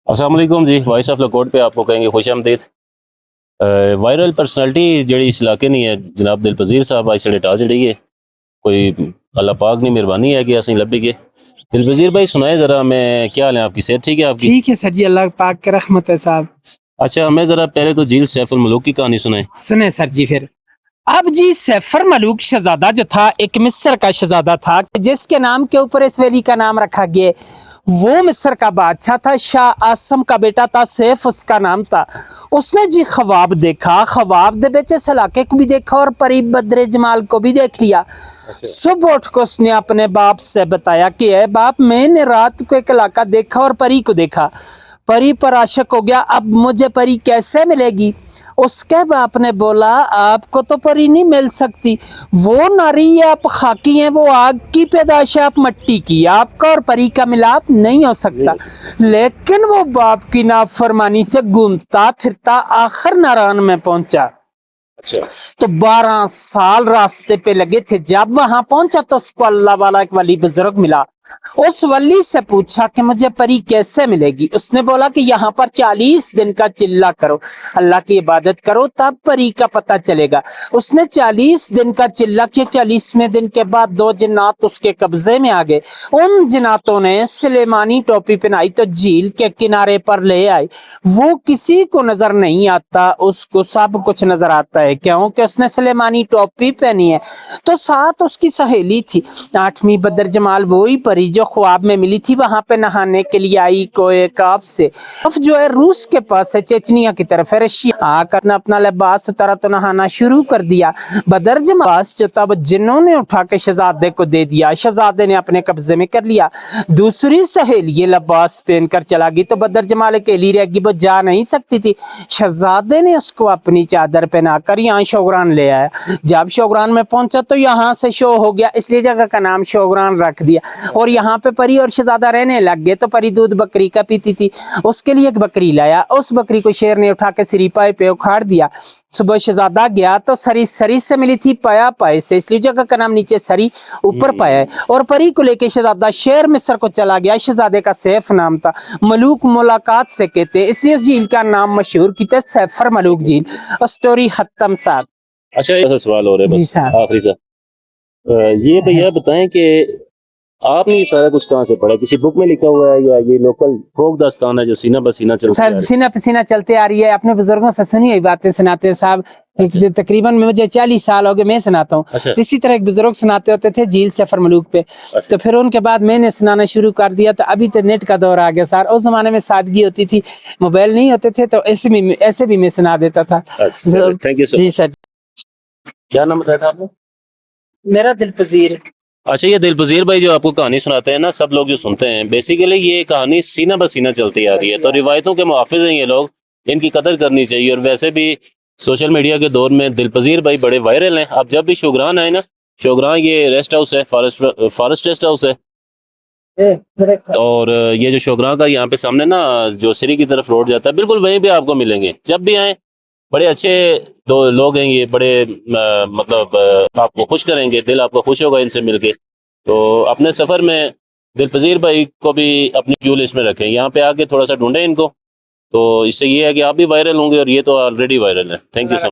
السلام علیکم جی، voice of لاکوٹ پہ آپ کو کہیں گے خوش آمدید۔ وائرل پرسنالٹی جڑی اس علاقے نہیں ہے جناب دلپذیر صاحب آج سڑے ٹا جڑی ہے کوئی اللہ پاک نے مہربانی ہے کہ اسیں لبی گئے۔ دلپذیر بھائی سنائیں ذرا، میں کیا حال ہے آپ کی؟ صحت ٹھیک ہے آپ کی؟ ٹھیک ہے سر جی، اللہ پاک کی رحمت ہے صاحب۔ اچھا ہمیں ذرا پہلے تو جیل سیف الملوک کی کہانی سنائیں۔ سنیں سر جی پھر۔ اب جی سیفر ملوک شہزادہ جو تھا ایک مصر کا شہزادہ تھا جس کے نام کے اوپر اس ویلی کا نام رکھا گیا۔ وہ مصر کا بادشاہ تھا، شاہ آسم کا بیٹا تھا، سیف اس کا نام تھا۔ اس نے جی خواب دیکھا، خواب دے بیچے اس علاقے کو بھی دیکھا اور پری بدر جمال کو بھی دیکھ لیا۔ صبح اٹھ کو اس نے اپنے باپ سے بتایا کہ اے باپ، میں نے رات کو ایک علاقہ دیکھا اور پری کو دیکھا، پری پر عاشق ہو گیا، اب مجھے پری کیسے ملے گی؟ اس کے باپ نے بولا آپ کو تو پری نہیں مل سکتی، وہ ناری ہے، آپ خاکی ہیں، وہ آگ کی پیدائش ہے، آپ مٹی کی، آپ کا اور پری کا ملاپ نہیں ہو سکتا۔ لیکن وہ باپ کی نافرمانی سے گھومتا پھرتا آخر ناران میں پہنچا۔ تو 12 سال راستے پہ لگے تھے، جب وہاں پہنچا تو اس کو اللہ والا ایک ولی بزرگ ملا۔ اس ولی سے پوچھا کہ مجھے پری کیسے ملے گی؟ اس نے بولا کہ یہاں پر 40 دن کا چلہ کرو، اللہ کی عبادت کرو، تب پری کا پتہ چلے گا۔ اس نے 40 دن کا چلہ کیا۔ 40ویں دن کے بعد 2 جنات اس کے قبضے میں آ گئے۔ ان جناتوں نے سلیمانی ٹوپی پہنائی تو جھیل کے کنارے پر لے آئے۔ وہ کسی کو نظر نہیں آتا، اس کو سب کچھ نظر آتا ہے، کیونکہ اس نے سلیمانی ٹوپی پہنی ہے۔ تو ساتھ اس کی سہیلی تھی 8ویں بدر جمال، وہی پری جو خواب میں ملی تھی، وہاں پہ نہانے کے لیے آئی کوئے کاف سے۔ کاف جو ہے روس کے پاس ہے، چچنیا کی طرف ہے، رشیا۔ آ کر اپنا لباس اتارا تو نہانا شروع کر دیا۔ بدر جمال جو تھا وہ جنوں نے اٹھا کے شہزادے کو دے دیا، شہزادے نے اپنے قبضے میں کر لیا۔ دوسری سہیلی یہ لباس پہن کر چلا گئی تو بدر جمال اکیلی رہ گئی، وہ جا نہیں سکتی تھی۔ شہزادے نے اس کو اپنی چادر پہنا کر یہاں شوگران لے آیا۔ جب شوگران میں پہنچا تو یہاں سے شو ہو گیا، اس لیے جگہ کا نام شوگران رکھ دیا۔ اور یہاں پہ پری اور شہزادہ رہنے لگ گئے۔ تو پری دودھ بکری کا پیتی تھی، اس کے لیے ایک بکری لایا، اس بکری کو شیر نے اٹھا کے سری پائے پہ اکھاڑ دیا۔ صبح شہزادہ گیا تو سری سری سے ملی تھی پایا پائے سے، اس لیے جگہ کا نام نیچے سری اوپر پایا ہے۔ اور پری کو لے کے شہزادہ شیر مصر کو چلا گیا۔ شہزادے کا سیف نام تھا، ملوک ملاقات سے کہتے، اس لیے اس جھیل کا نام مشہور کیتا ہے سیفر ملوک جھیل۔ اسٹوری ختم صاحب۔ اچھا ایسا سوال ہو رہا ہے بس آخری سا، یہ بھیا بتائیں کہ آپ نے یہ سارا کچھ کہاں سے پڑھا؟ کسی بک میں لکھا ہوا ہے یا یہ لوکل فوک داستان ہے جو سینہ بہ سینہ چلتی سر سینہ پہ سینہ چلتے آ رہی ہے؟ اپنے بزرگوں سے سنی ہوئی باتیں سناتے ہیں صاحب۔ تقریباً مجھے 40 سال ہو گئے میں سناتا ہوں۔ اسی طرح ایک بزرگ سناتے ہوتے تھے جھیل سیفر ملوک پہ، تو پھر ان کے بعد میں نے سنانا شروع کر دیا۔ تو ابھی تو نیٹ کا دور آ گیا سر، اس زمانے میں سادگی ہوتی تھی، موبائل نہیں ہوتے تھے، تو ایسے بھی میں سنا دیتا تھا۔ جی سر۔ کیا نام بتایا تھا آپ نے؟ میرا دلپذیر۔ اچھا یہ دلپذیر بھائی جو آپ کو کہانی سناتے ہیں نا، سب لوگ جو سنتے ہیں بیسیکلی یہ کہانی سینہ بہ سینہ چلتی آ رہی ہے، تو روایتوں کے محافظ ہیں یہ لوگ، ان کی قدر کرنی چاہیے۔ اور ویسے بھی سوشل میڈیا کے دور میں دلپذیر بھائی بڑے وائرل ہیں۔ اب جب بھی شوگران آئے نا، شوگران یہ ریسٹ ہاؤس ہے، فارسٹ ریسٹ ہاؤس ہے، اور یہ جو شوگران کا یہاں پہ سامنے نا جو سری کی طرف روڈ جاتا ہے، بالکل وہیں پہ آپ کو ملیں گے۔ جب بھی آئیں، بڑے اچھے دو لوگ ہیں یہ، بڑے مطلب آپ کو خوش کریں گے، دل آپ کو خوش ہوگا ان سے مل کے۔ تو اپنے سفر میں دلپذیر بھائی کو بھی اپنی کیو لسٹ میں رکھیں، یہاں پہ آ کے تھوڑا سا ڈھونڈیں ان کو، تو اس سے یہ ہے کہ آپ بھی وائرل ہوں گے، اور یہ تو آلریڈی وائرل ہے۔ Thank you so